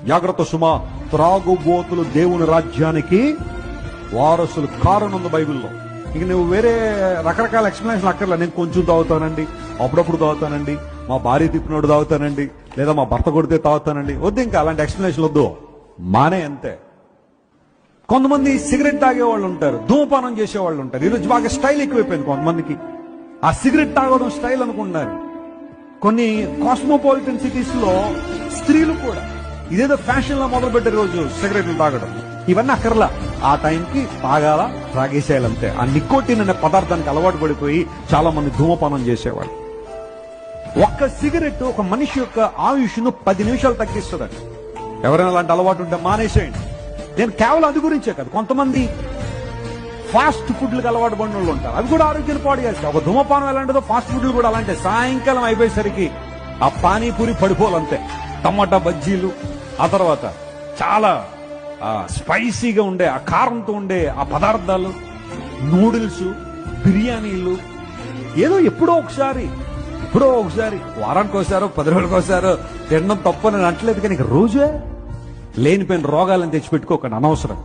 జాగ్రత్త సుమా, త్రాగుబోతులు దేవుని రాజ్యానికి వారసులు కారణం బైబిల్లో. ఇక నువ్వు వేరే రకరకాల ఎక్స్ప్లెనేషన్ అక్కర్లే. నేను కొంచెం తాగుతానండి, అప్పుడప్పుడు తాగుతానండి, మా భార్య తిప్పినోడు తాగుతానండి, లేదా మా భర్త కొడితే తాగుతానండి. వద్దు, ఇంకా అలాంటి ఎక్స్ప్లెనేషన్ వద్దు, మానే అంతే. కొంతమంది సిగరెట్ తాగేవాళ్ళు ఉంటారు, ధూమపానం చేసేవాళ్ళు ఉంటారు. ఈరోజు బాగా స్టైల్ ఎక్కువైపోయింది కొంతమందికి. ఆ సిగరెట్ తాగడం స్టైల్ అనుకుంటున్నారు. కొన్ని కాస్మోపాలిటన్ సిటీస్ లో స్త్రీలు కూడా ఇదేదో ఫ్యాషన్ లో మొదలు పెట్టే రోజు సిగరెట్లు తాగడం. ఇవన్నీ అక్కర్లా, ఆ టైంకి తాగాల, తాగేసేయాలంతే. ఆ నికోటిన్ అనే పదార్థానికి అలవాటు పడిపోయి చాలా మంది ధూమపానం చేసేవాళ్ళు. ఒక్క సిగరెట్ ఒక మనిషి యొక్క ఆయుష్ను 10 నిమిషాలు తగ్గిస్తుందండి. ఎవరైనా అలాంటి అలవాటు ఉంటే మానేసేయండి. నేను కేవలం అది గురించే కాదు, కొంతమంది ఫాస్ట్ ఫుడ్లకు అలవాటు పడిన వాళ్ళు ఉంటారు, అవి కూడా ఆరోగ్యాన్ని పాడు చేస్తాయి. ఒక ధూమపానం ఎలాంటిదో ఫాస్ట్ ఫుడ్లు కూడా అలాంటి. సాయంకాలం అయిపోయేసరికి ఆ పానీపూరి పడిపోవాలంతే, టమాటా బజ్జీలు, ఆ తర్వాత చాలా స్పైసీగా ఉండే ఆ కారంతో ఉండే ఆ పదార్థాలు, నూడిల్స్, బిర్యానీలు, ఏదో ఎప్పుడో ఒకసారి వారానికి ఒకసారో 10 రోజులకు ఒకసారో తినడం తప్పని అంటలేదు. కానీ రోజే లేనిపోయిన రోగాలను తెచ్చిపెట్టుకోకండి అనవసరం.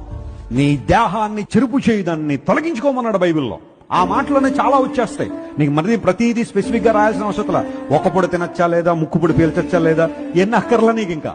నీ దేహాన్ని చెరుపు చేయి, దాన్ని తొలగించుకోమన్నాడు బైబిల్లో. ఆ మాటలోనే చాలా వచ్చేస్తాయి. నీకు మరి ప్రతిదీ స్పెసిఫిక్ గా రాయాల్సిన అవసరం. ఒక పొడి తినచ్చా లేదా, ముక్కు పొడి పీల్చచ్చా లేదా, ఎన్ని అక్కర్లా నీకు ఇంకా.